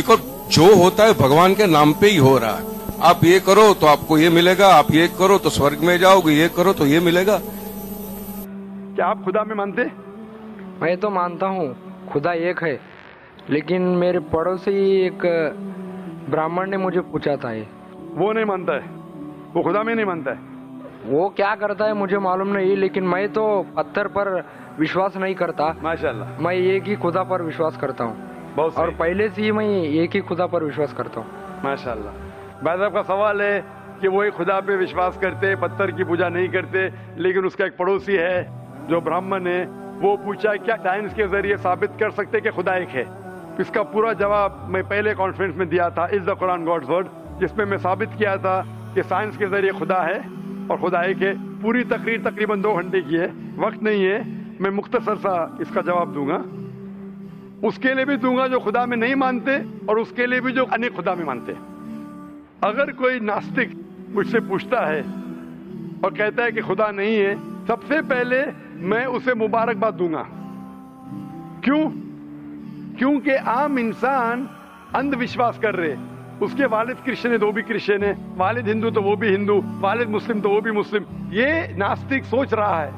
Because जो होता है भगवान के नाम पे ही हो रहा है। आप ये करो तो आपको ये मिलेगा, आप ये करो तो स्वर्ग में जाओगे, ये करो तो ये मिलेगा। क्या आप खुदा में मानते? मैं तो मानता हूँ खुदा एक है, लेकिन मेरे पड़ोसी एक ब्राह्मण ने मुझे पूछा था ये। वो नहीं मानता है, वो खुदा में नहीं मानता है। वो क्या करता है मुझे मालूम नहीं, लेकिन मैं तो पत्थर पर विश्वास नहीं करता। माशाल्लाह, मैं एक ही खुदा पर विश्वास करता हूँ, बहुत और सही। पहले से ही मैं एक ही खुदा पर विश्वास करता हूँ। माशाल्लाह। भाई साहब का सवाल है कि वो एक खुदा पे विश्वास करते, पत्थर की पूजा नहीं करते, लेकिन उसका एक पड़ोसी है जो ब्राह्मण है, वो पूछा क्या साइंस के जरिए साबित कर सकते कि खुदा एक है। इसका पूरा जवाब मैं पहले कॉन्फ्रेंस में दिया था, is the Quran God's word, जिसमें मैं साबित किया था कि साइंस के जरिए खुदा है और खुदा एक है। पूरी तकरीर तकरीबन 2 घंटे की है, वक्त नहीं है, मैं मुख्तसर सा इसका जवाब दूंगा। उसके लिए भी दूंगा जो खुदा में नहीं मानते, और उसके लिए भी जो अनेक खुदा में मानते। अगर कोई नास्तिक मुझसे पूछता है और कहता है कि खुदा नहीं है, सबसे पहले मैं उसे मुबारकबाद दूंगा। क्यों? क्योंकि आम इंसान अंधविश्वास कर रहे। उसके वालिद क्रिश्चियन है तो वो भी क्रिश्चियन है, वालिद हिंदू तो वो भी हिंदू, वालिद मुस्लिम तो वो भी मुस्लिम। ये नास्तिक सोच रहा है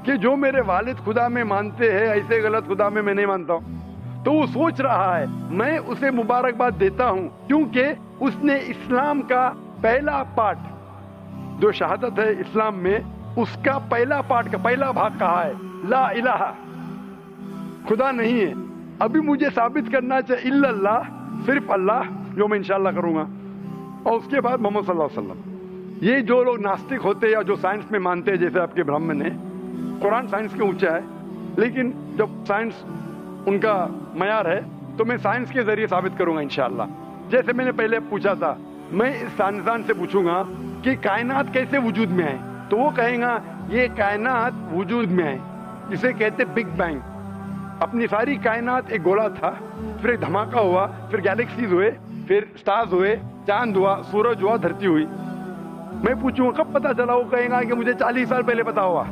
कि जो मेरे वालिद खुदा में मानते हैं, ऐसे गलत खुदा में मैं नहीं मानता हूँ। तो वो सोच रहा है, मैं उसे मुबारकबाद देता हूँ, क्योंकि उसने इस्लाम का पहला पार्ट, जो शहादत है इस्लाम में, उसका पहला पार्ट का पहला भाग कहा है, ला इलाहा, खुदा नहीं है। अभी मुझे साबित करना चाहिए इल्लल्लाह, सिर्फ अल्लाह, जो मैं इंशाल्लाह करूंगा, और उसके बाद मोहम्मद सल्लल्लाहु अलैहि वसल्लम। ये जो लोग नास्तिक होते हैं या जो साइंस में मानते हैं, जैसे आपके ब्राह्मण है, कुरान साइंस के ऊंचा है, लेकिन जब साइंस उनका मयार है तो मैं साइंस के जरिए साबित करूंगा इंशाल्लाह। जैसे मैंने पहले पूछा था, मैं इस साइंसदान से पूछूंगा कि कायनात कैसे वजूद में है, तो वो कहेगा ये कायनात वजूद में है, जिसे कहते बिग बैंग। अपनी सारी कायनात एक गोला था, फिर एक धमाका हुआ, फिर गैलेक्सीज हुए, फिर स्टार्स हुए, चांद हुआ, सूरज हुआ, धरती हुई। मैं पूछूंगा कब पता चला, वो कहेगा कि मुझे 40 साल पहले पता हुआ।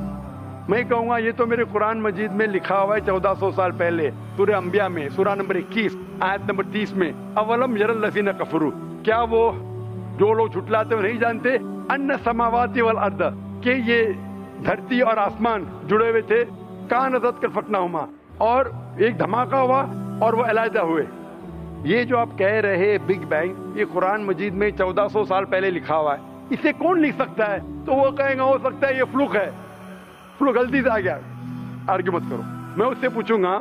मैं कहूंगा ये तो मेरे कुरान मजीद में लिखा हुआ है 1400 साल पहले, सूरह अंबिया में, सूरा नंबर 21 आयत नंबर 30 में, अवलम यरल लज़ीना कफरू, क्या वो जो लोग झुटलाते नहीं जानते, अन्ना समावाति वल अर्द, कि ये धरती और आसमान जुड़े हुए थे, कानज़त कर फतनाहुमा, और एक धमाका हुआ और वो अलहदा हुए। ये जो आप कह रहे बिग बैंग, ये कुरान मजीद में 1400 साल पहले लिखा हुआ है, इसे कौन लिख सकता है? तो वो कहेगा हो सकता है ये फ्लूक है, फ्लूक गलती से आ गया। आर्ग्यू मत करो। मैं उससे पूछूंगा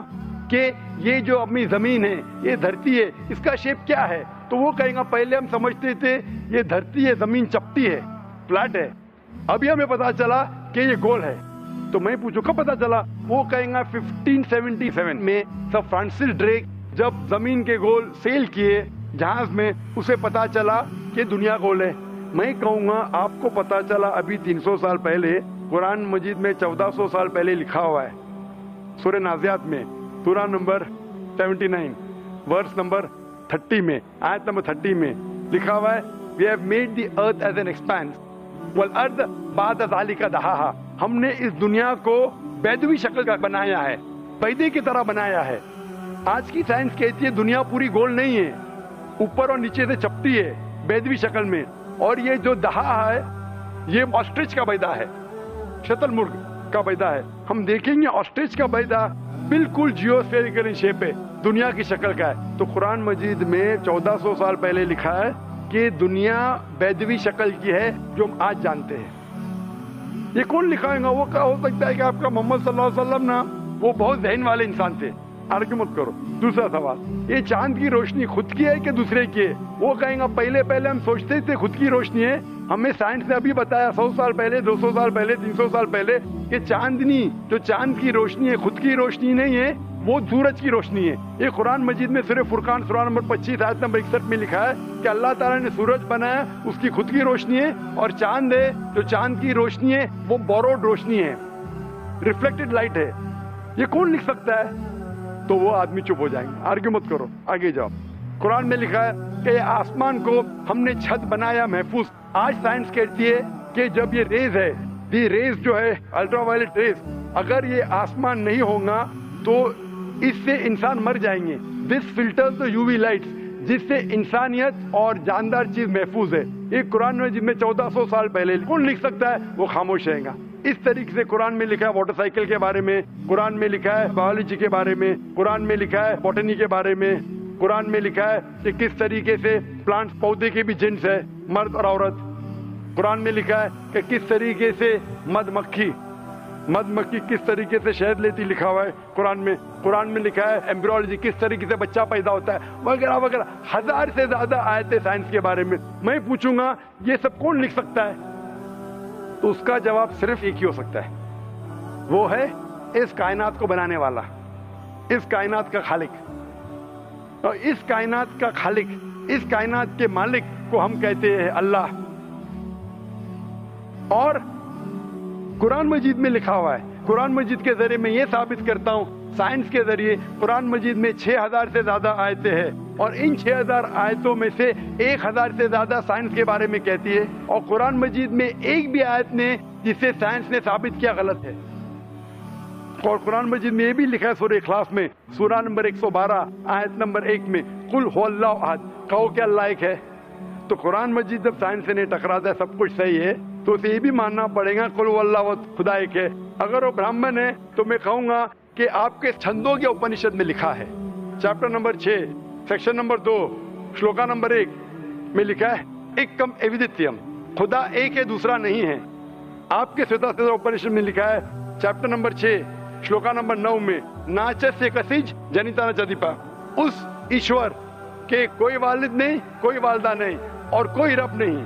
कि ये जो अपनी जमीन है, ये धरती है, इसका शेप क्या है? तो वो कहेगा पहले हम समझते थे ये धरती है, जमीन चपटी है, फ्लैट है, अभी हमें पता चला कि ये गोल है। तो मैं पूछूं कब पता चला? वो कहेगा 1577 में सर फ्रांसिस ड्रेक जब जमीन के गोल सेल किए जहाज में, उसे पता चला कि दुनिया गोल है। मैं कहूंगा आपको पता चला अभी 300 साल पहले, कुरान मजीद में 1400 साल पहले लिखा हुआ है, सूरह नाज़ियात में, सूरा नंबर 79 वर्स नंबर 30 में, आयत नंबर 30 में लिखा हुआ है, we have made the earth as an expanse वल अर्द बाद ज़ालिका दहाहा, हमने इस दुनिया को बैदवी शक्ल का बनाया है, पैदे की तरह बनाया है। आज की साइंस कहती है दुनिया पूरी गोल नहीं है, ऊपर और नीचे से चपटी है बैदवी शक्ल में, और ये जो दहा है ये ऑस्ट्रिच का बैदा है, शतुरमुर्ग का बैदा है। हम देखेंगे ऑस्ट्रिच का बैदा बिल्कुल जियोस्फेरिकल शेप है, दुनिया की शक्ल का है। तो कुरान मजीद में 1400 साल पहले लिखा है कि दुनिया बैदवी शक्ल की है जो हम आज जानते हैं। ये कौन लिखाएगा? वो क्या हो सकता है कि आपका मोहम्मद सल्लल्लाहु अलैहि वसल्लम ना, वो बहुत ज़हन वाले इंसान थे। आर्ग्यू मत करो। दूसरा सवाल, ये चांद की रोशनी खुद की है कि दूसरे की है? वो कहेगा पहले पहले हम सोचते थे खुद की रोशनी है, हमें साइंस ने अभी बताया 100 साल पहले, 200 साल पहले, 300 साल पहले कि चांदनी, जो चांद की रोशनी है, खुद की रोशनी नहीं है, वो सूरज की रोशनी है। ये कुरान मजीद में सूरह फुरकान सूरा नंबर 25 आयत नंबर 61 में लिखा है कि अल्लाह ताला ने सूरज बनाया, उसकी खुद की रोशनी है, और चांद है, जो चांद की रोशनी है वो बोरोड रोशनी है, रिफ्लेक्टेड लाइट है। ये कौन लिख सकता है? तो वो आदमी चुप हो जाएंगे। आर्ग्यू मत करो, आगे जाओ। कुरान में लिखा है कि आसमान को हमने छत बनाया महफूज। आज साइंस कहती है कि जब ये रेज है, दी रेज जो है अल्ट्रावायलेट रेज, अगर ये आसमान नहीं होगा तो इससे इंसान मर जाएंगे। This filters the UV lights, جس سے انسانیت اور جاندار چیز محفوظ ہے. یہ قرآن مجید میں 1400 سال پہلے کون لکھ سکتا ہے؟ وہ خاموش رہے گا. اس طریقے سے قرآن میں لکھا ہے واٹر سائیکل کے بارے میں، قرآن میں لکھا ہے بایولوجی کے بارے میں، قرآن میں لکھا ہے بوٹنی کے بارے میں، قرآن میں لکھا ہے کہ کس طریقے سے پلانٹس پودے کے بھی جنس ہے، مرد اور عورت. قرآن میں لکھا ہے کہ کس طریقے سے مد مکھی کس طریقے سے شہد لیتی، لکھا ہوا ہے قرآن میں. قرآن میں لکھا ہے ایمبریولوجی، کس طریقے سے بچہ پیدا ہوتا ہے، وغیرہ وغیرہ. 1000 سے زیادہ آیتیں سائنس کے بارے میں. میں پوچھوں گا یہ سب کون لکھ سکتا ہے؟ تو اس کا جواب صرف ایک ہی ہو سکتا ہے، وہ ہے اس کائنات کو بنانے والا، اس کائنات کا خالق. اور اس کائنات کا خالق، اس کائنات کے مالک کو ہم کہتے ہیں اللہ. اور قرآن مجید میں لکھا ہوا ہے. قرآن مجید کے ذریعے میں یہ ثابت کرتا ہوں، سائنس کے ذریعے قرآن مجید میں 6000 سے زیادہ آیتیں ہیں، اور ان 6000 آیتوں میں سے 1000 سے زیادہ سائنس کے بارے میں کہتی ہے. اور قرآن مجید میں ایک بھی آیت نے جسے سائنس نے ثابت کیا غلط ہے. اور قرآن مجید میں یہ بھی لکھا ہے سورہ اخلاص میں، سورہ نمبر 112 آیت نمبر 1 میں، قل هو اللہ احد، کہو کہ اللہ ایک ہے. تو قرآن مجید جب سائنس سے نہیں ٹکراتا ہے، سب کچھ صحیح ہے، تو اسے یہ بھی ماننا پڑے گا قل هو اللہ خدا ایک ہے. اگر وہ برہمن ہے تو میں کہوں گا کہ آپ کے چھندوں کے اپنشد میں لکھا ہے، chapter number 6 section number 2 shloka number 1 میں لکھا ہے ایکم ایودتیم، خدا ایک ہے دوسرا نہیں ہے. آپ کے سوتا اپنشد میں لکھا ہے چیپٹر نمبر 6 شلوکا نمبر 9 میں ناچ سے کسیج جنیتا نچدیپا، اس ایشور کے کوئی والد نہیں، کوئی والدہ نہیں اور کوئی رب نہیں،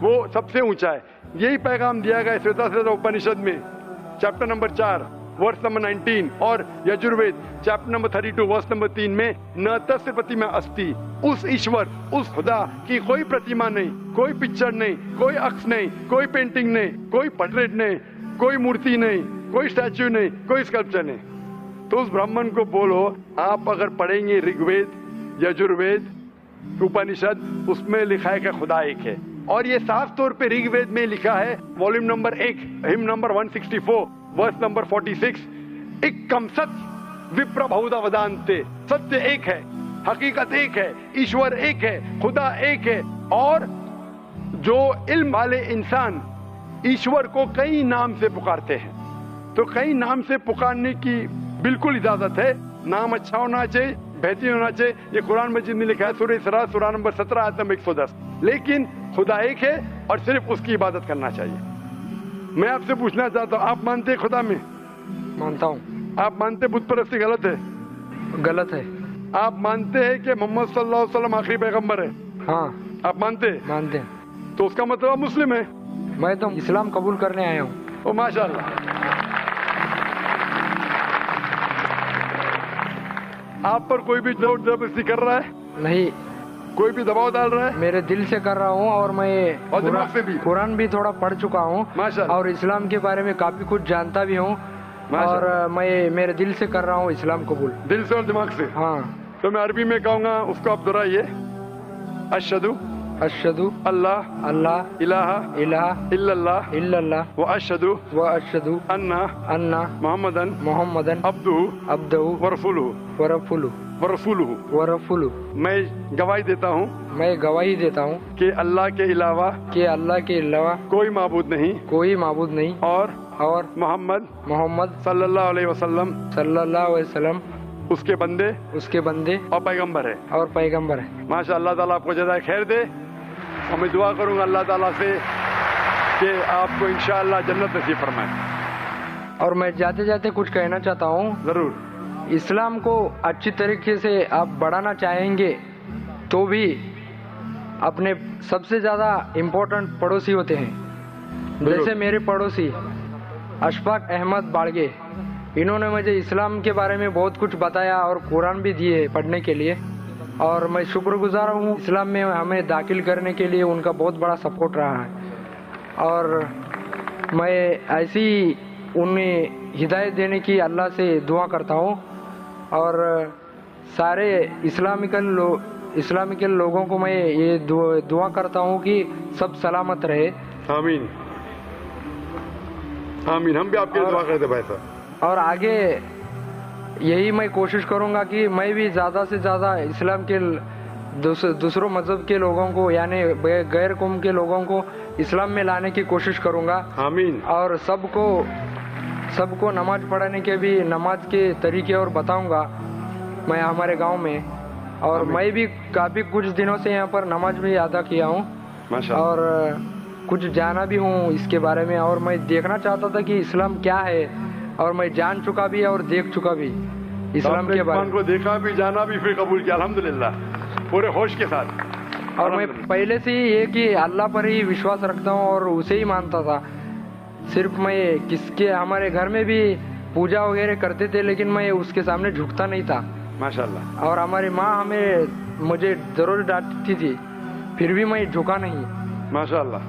وہ سب سے اونچا ہے. یہی پیغام دیا گیا سوتا اپنشد میں چیپٹر نمبر 4 ورس نمبر 19 اور Yajurveda chapter number 32 verse number 3 میں نہ تس پرتیما استی، اس ایشور، اس خدا کی کوئی پرتیما نہیں، کوئی پکچر نہیں، کوئی عکس نہیں، کوئی پینٹنگ نہیں، کوئی پورٹریٹ نہیں، کوئی مورتی نہیں، کوئی اسٹیچو نہیں، کوئی اسکلپچر نہیں. تو اس برہمن کو بولو، آپ اگر پڑھیں گے رگ وید، یجروید، اپنشد، اس میں لکھا ہے کہ خدا ایک ہے. اور یہ صاف طور پہ رگ وید میں لکھا ہے والیوم نمبر 1 ہم نمبر 164 ورس نمبر 46، ایکم ست وپر بہودا ودانتے، ستیہ ایک ہے، حقیقت ایک ہے، ایشور ایک ہے، خدا ایک ہے. اور جو علم والے انسان ایشور کو کئی نام سے پکارتے ہیں، تو کئی نام سے پکارنے کی بالکل اجازت ہے. نام اچھا ہونا چاہیے، بہترین ہونا چاہیے. یہ قرآن مجید میں لکھا ہے سورہ اسراء سورہ نمبر 17 آیت نمبر 110. لیکن خدا ایک ہے اور صرف اس کی عبادت کرنا چاہیے. میں آپ سے پوچھنا چاہتا ہوں، آپ مانتے ہیں خدا میں؟ مانتا ہوں. آپ مانتے بت پرستی غلط ہے؟ غلط ہے. آپ مانتے ہیں کہ محمد صلی اللہ علیہ وسلم آخری پیغمبر ہے؟ ہاں. آپ مانتے ہیں؟ مانتے ہیں. تو اس کا مطلب آپ مسلم ہے. میں تو اسلام قبول کرنے آیا ہوں. او ماشاء اللہ. آپ پر کوئی بھی زور زبردستی کر رہا ہے؟ نہیں. کوئی بھی دباؤ ڈال رہا ہے؟ میرے دل سے کر رہا ہوں، اور میں اور دماغ سے بھی قرآن بھی تھوڑا پڑھ چکا ہوں، اور اسلام کے بارے میں کافی کچھ جانتا بھی ہوں، اور میں میرے دل سے کر رہا ہوں اسلام قبول. دل سے اور دماغ سے؟ ہاں. تو میں عربی میں کہوں گا، اس کو آپ دہرائیے. اشہدو اشہدو اللہ اللہ الہ الہ الا اللہ الا اللہ واشہدو واشہدو ان محمدن عبدہ ورسولہ. میں گواہی دیتا ہوں کہ اللہ کے علاوہ کوئی معبود نہیں اور محمد صلی اللہ علیہ وسلم اس کے بندے اور پیغمبر ہے. ماشاء اللہ تعالیٰ آپ کو جزائے خیر دے. اور میں دعا کروں گا اللہ تعالیٰ سے کہ آپ کو انشاءاللہ جنت نصیب فرمائے. اور میں جاتے جاتے کچھ کہنا چاہتا ہوں. ضرور. اسلام کو اچھی طریقے سے آپ بڑھانا چاہیں گے تو بھی اپنے سب سے زیادہ امپورٹنٹ پڑوسی ہوتے ہیں. جیسے میرے پڑوسی اشفاق احمد باڑگے، انہوں نے مجھے اسلام کے بارے میں بہت کچھ بتایا اور قرآن بھی دیے پڑھنے کے لیے، اور میں شکر گزار ہوں. اسلام میں ہمیں داخل کرنے کے لیے ان کا بہت بڑا سپورٹ رہا ہے، اور میں ایسی انہیں ہدایت دینے کی اللہ سے دعا کرتا ہوں. اور سارے اسلامیکل لوگوں کو میں یہ دعا کرتا ہوں کہ سب سلامت رہے. آمین آمین. ہم بھی آپ کے لیے دعا کرتے بھائی صاحب. اور آگے یہی میں کوشش کروں گا کہ میں بھی زیادہ سے زیادہ اسلام کے दूसरों मजहब के लोगों को यानी गैर कौम के लोगों को इस्लाम में लाने की कोशिश करूंगा। आमीन। और सबको नमाज पढ़ाने के भी नमाज के तरीके और बताऊंगा मैं हमारे गांव में। और मैं भी काफी कुछ दिनों से यहाँ पर नमाज भी अदा किया हूँ माशाअल्लाह। और कुछ जाना भी हूँ इसके बारे में। और मैं देखना चाहता था कि इस्लाम क्या है, और मैं जान चुका भी और देख चुका भी इस्लाम के बारे में। को देखा भी, जाना भी, फिर कबूल किया अल्हम्दुलिल्लाह पूरे होश के साथ। और मैं पहले से ही ये कि अल्लाह पर ही विश्वास रखता हूँ और उसे ही मानता था। सिर्फ मैं किसके हमारे घर में भी पूजा वगैरह करते थे, लेकिन मैं उसके सामने झुकता नहीं था माशाअल्लाह। और हमारी माँ मुझे जरूर डांटती थी, फिर भी मैं झुका नहीं माशाअल्लाह।